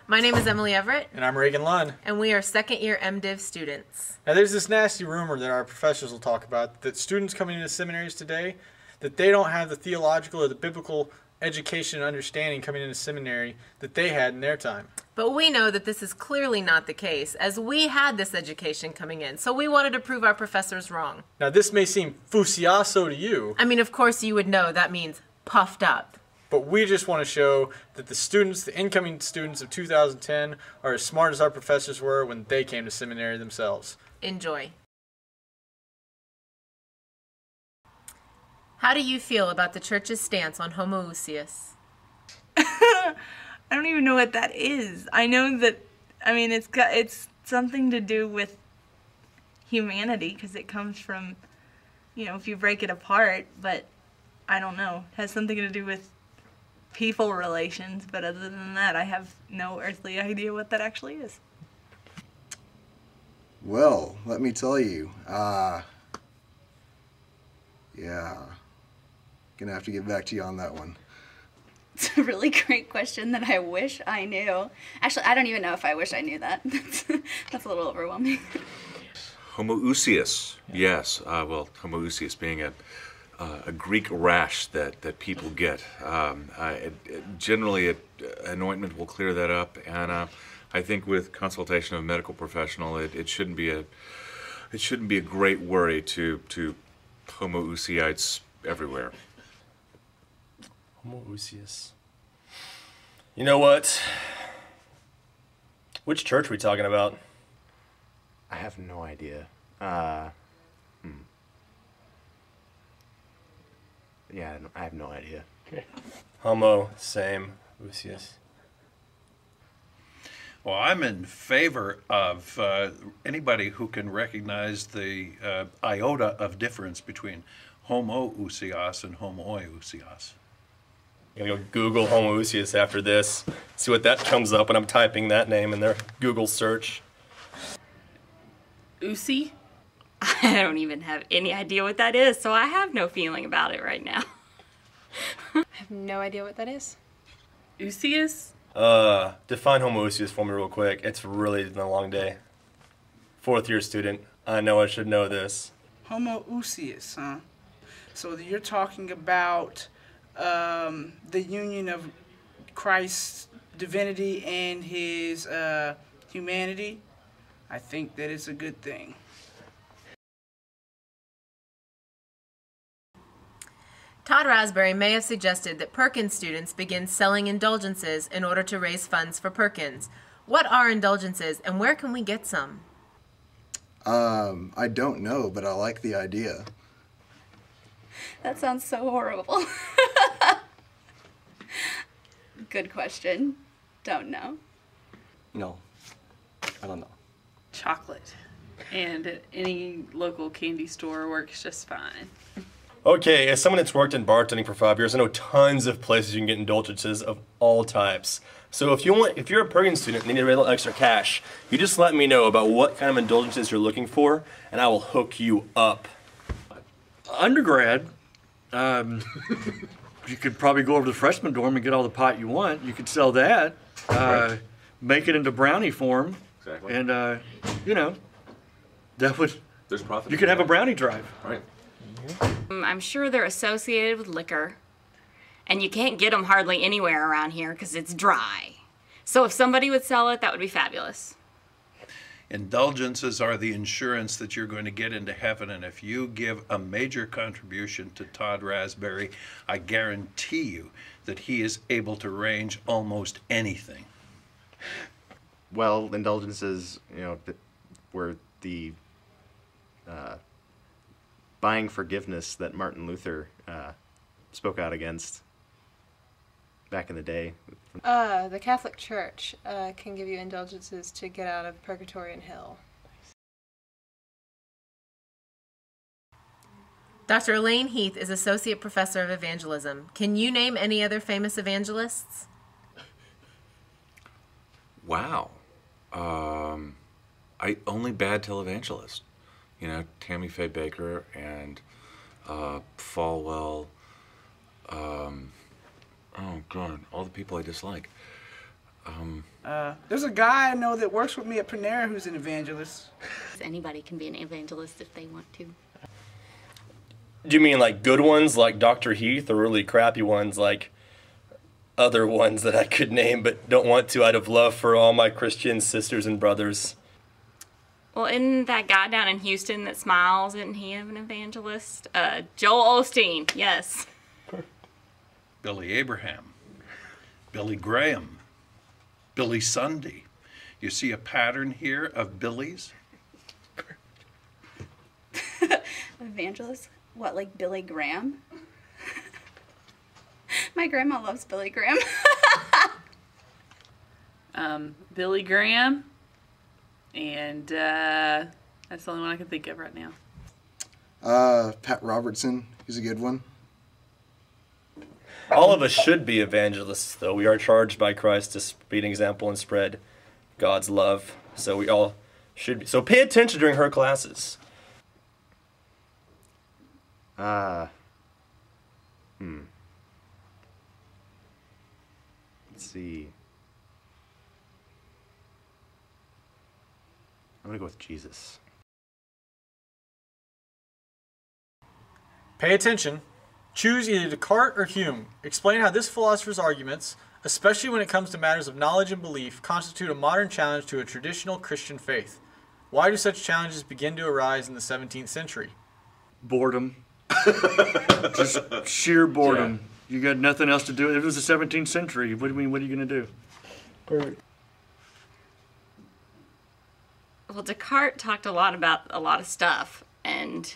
My name is Emily Everett. And I'm Reagan Lund. And we are second-year MDiv students. Now there's this nasty rumor that our professors will talk about, that students coming into seminaries today, that they don't have the theological or the biblical education and understanding coming into seminary that they had in their time. But we know that this is clearly not the case, as we had this education coming in, so we wanted to prove our professors wrong. Now this may seem fusiaso to you. I mean, of course you would know that means puffed up. But we just want to show that the students, the incoming students of 2010, are as smart as our professors were when they came to seminary themselves. Enjoy. How do you feel about the church's stance on homoousios? I don't even know what that is. I know that, I mean, it's something to do with humanity, because it comes from, you know, if you break it apart, but I don't know. It has something to do with people relations, but other than that, I have no earthly idea what that actually is. Well, let me tell you, yeah, gonna have to get back to you on that one. It's a really great question that I wish I knew. Actually, I don't even know if I wish I knew that. That's a little overwhelming. Homoousios, yes. Well, homoousios being a Greek rash that people get. Generally, an ointment will clear that up, and I think with consultation of a medical professional, it shouldn't be a great worry to homoousiites everywhere. Homoousios. You know what? Which church are we talking about? I have no idea. Yeah, I have no idea. Okay. Homo, same, ousios. Well, I'm in favor of anybody who can recognize the iota of difference between homoousios and homoiousios. I'm going to go Google homoousios after this, see what that comes up when I'm typing that name in their Google search. Ousi? I don't even have any idea what that is, so I have no feeling about it right now. I have no idea what that is. Ousios? Define homoousios for me real quick. It's really been a long day. 4th year student. I know I should know this. Homoousios, huh? So you're talking about the union of Christ's divinity and his humanity. I think that is a good thing. Todd Raspberry may have suggested that Perkins students begin selling indulgences in order to raise funds for Perkins. What are indulgences, and where can we get some? I don't know, but I like the idea. That sounds so horrible. Good question. Don't know. No, I don't know. Chocolate. And at any local candy store works just fine. Okay, as someone that's worked in bartending for 5 years, I know tons of places you can get indulgences of all types. So if you're a Perkins student and need a little extra cash, you just let me know about what kind of indulgences you're looking for, and I will hook you up. Undergrad, you could probably go over to the freshman dorm and get all the pot you want. You could sell that, Right. make it into brownie form, Exactly. and you know, that would. There's profit. You could have a brownie drive. Right. I'm sure they're associated with liquor, and you can't get them hardly anywhere around here because it's dry. So if somebody would sell it, that would be fabulous. Indulgences are the insurance that you're going to get into heaven, and if you give a major contribution to Todd Raspberry, I guarantee you that he is able to range almost anything. Well, indulgences, you know, were the buying forgiveness that Martin Luther spoke out against back in the day. The Catholic Church can give you indulgences to get out of purgatory and hell. Dr. Elaine Heath is Associate Professor of Evangelism. Can you name any other famous evangelists? Wow. I only bad televangelist. You know, Tammy Faye Baker and Falwell. Oh God, all the people I dislike. There's a guy I know that works with me at Panera who's an evangelist. Anybody can be an evangelist if they want to. Do you mean like good ones like Dr. Heath, or really crappy ones like other ones that I could name but don't want to out of love for all my Christian sisters and brothers? Well, isn't that guy down in Houston that smiles, isn't he an evangelist? Joel Osteen, yes. Billy Abraham, Billy Graham, Billy Sunday. You see a pattern here of Billies? Evangelist? What, like Billy Graham? My grandma loves Billy Graham. Billy Graham, and that's the only one I can think of right now. Pat Robertson, he's a good one. All of us should be evangelists, though. We are charged by Christ to be an example and spread God's love. So we all should be. So pay attention during her classes. Let's see. I'm going to go with Jesus. Pay attention. Choose either Descartes or Hume. Explain how this philosopher's arguments, especially when it comes to matters of knowledge and belief, constitute a modern challenge to a traditional Christian faith. Why do such challenges begin to arise in the 17th century? Boredom. Just sheer boredom. Yeah. You got nothing else to do. It was the 17th century. What are you going to do? Perfect. Well, Descartes talked a lot about a lot of stuff, and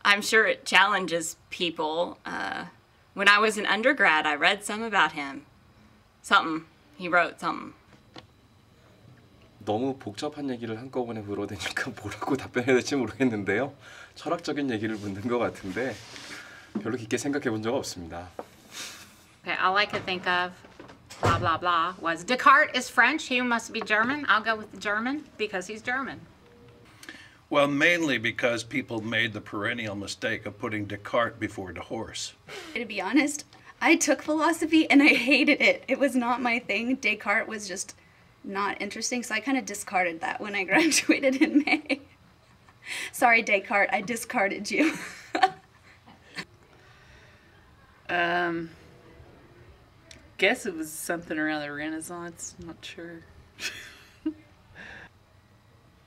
I'm sure it challenges people. When I was an undergrad, I read some about him. He wrote something. 너무 복잡한 얘기를 한꺼번에 물어대니까 뭐라고 답변해야 될지 모르겠는데요. 철학적인 얘기를 묻는 것 같은데 별로 깊게 생각해 본 적 없습니다. Okay, all I could think of, blah, blah, blah, was Descartes is French, Hume must be German. I'll go with the German because he's German. Well, mainly because people made the perennial mistake of putting Descartes before the horse. To be honest, I took philosophy and I hated it. It was not my thing. Descartes was just not interesting, so I kind of discarded that when I graduated in May. Sorry, Descartes, I discarded you. Guess it was something around the Renaissance. I'm not sure.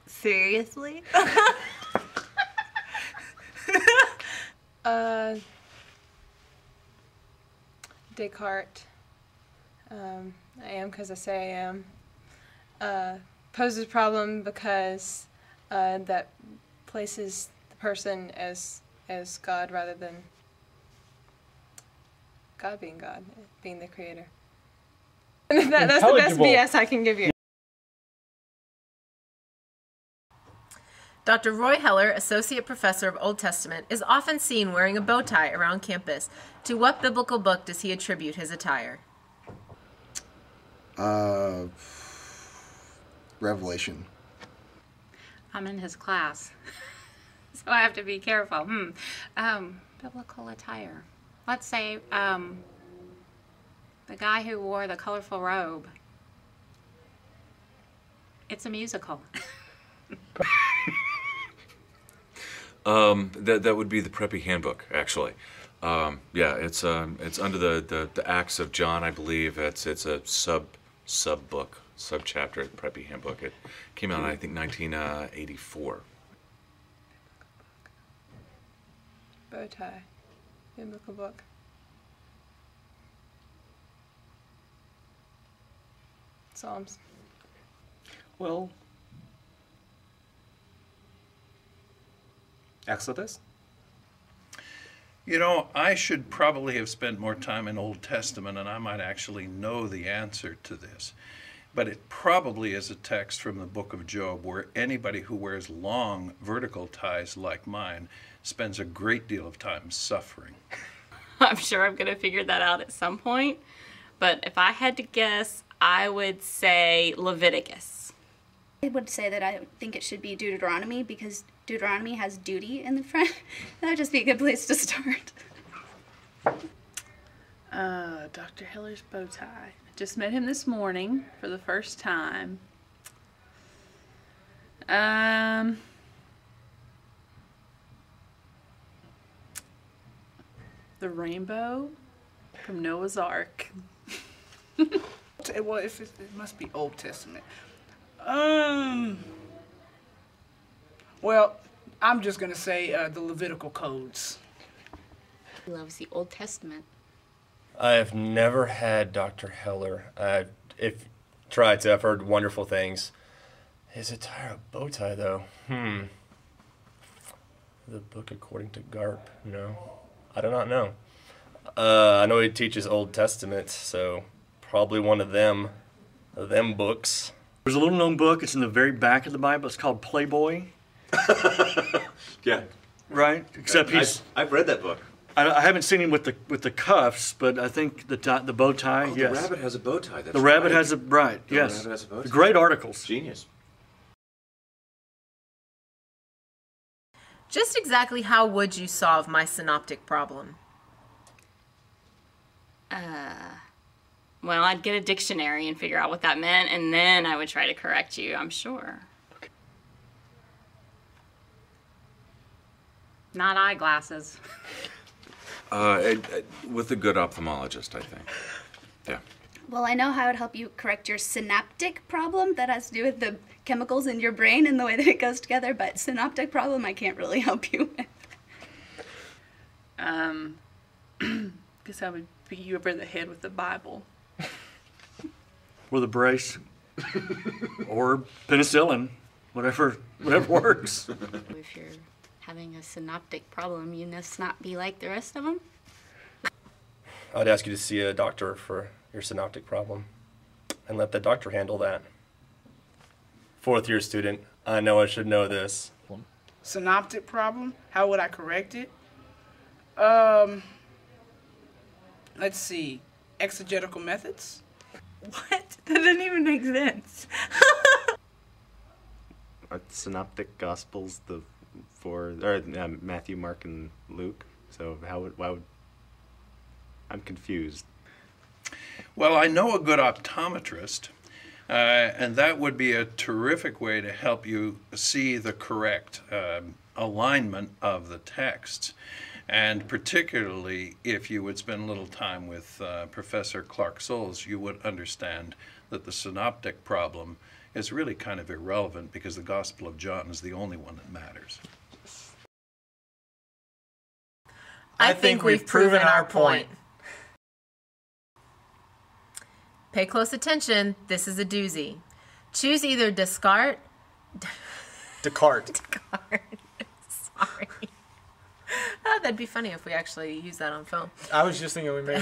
Seriously? Descartes. I am because I say I am. Poses a problem because that places the person as God rather than God being God, being the creator. That's the best BS I can give you. Dr. Roy Heller, Associate Professor of Old Testament, is often seen wearing a bow tie around campus. To what biblical book does he attribute his attire? Revelation. I'm in his class, so I have to be careful. Biblical attire. Let's say the guy who wore the colorful robe. It's a musical. That would be the Preppy Handbook, actually. Yeah, it's under the Acts of John, I believe. It's a sub book, sub chapter of the Preppy Handbook. It came out in, I think, 1984. Bow tie. Biblical book. Psalms. Well, Exodus? You know, I should probably have spent more time in Old Testament, and I might actually know the answer to this. But it probably is a text from the book of Job, where anybody who wears long vertical ties like mine spends a great deal of time suffering. I'm sure I'm going to figure that out at some point. But if I had to guess, I would say Leviticus. I would say that I think it should be Deuteronomy because Deuteronomy has duty in the front. That would just be a good place to start. Dr. Heller's bow tie. Just met him this morning for the first time. The rainbow from Noah's Ark. Well, if it must be Old Testament. Well, I'm just gonna say the Levitical codes. He loves the Old Testament. I've never had Dr. Heller. If tried to, I've heard wonderful things. His attire, a bow tie, though. The book according to Garp. No, I do not know. I know he teaches Old Testament, so probably one of them books. There's a little known book. It's in the very back of the Bible. It's called Playboy. Yeah. Right. Except I've read that book. I haven't seen him with the cuffs, but I think the bow tie. Oh, yes. The rabbit has a bow tie. That's the rabbit right. has a right. The Yes. rabbit has a bow tie. Great articles. Genius. Just exactly how would you solve my synoptic problem? Well, I'd get a dictionary and figure out what that meant, and then I would try to correct you, I'm sure. Not eyeglasses. With a good ophthalmologist, I think. Yeah. Well, I know how it would help you correct your synaptic problem. That has to do with the chemicals in your brain and the way that it goes together, but synoptic problem I can't really help you with. Guess I would beat you over the head with the Bible. With a brace. Or penicillin. Whatever works. If you're having a synoptic problem, you must not be like the rest of them. I'd ask you to see a doctor for your synoptic problem and let the doctor handle that. 4th year student, I know I should know this. Synoptic problem? How would I correct it? Let's see. Exegetical methods? What? That doesn't even make sense. Are the synoptic gospels Matthew, Mark, and Luke? So why would I'm confused. Well, I know a good optometrist, and that would be a terrific way to help you see the correct alignment of the texts. And particularly if you would spend a little time with Professor Clark Souls, you would understand that the synoptic problem is really kind of irrelevant because the Gospel of John is the only one that matters. I think we've proven our point. Pay close attention. This is a doozy. Choose either Descartes. Descartes. Sorry. Oh, that'd be funny if we actually use that on film. I was just thinking we may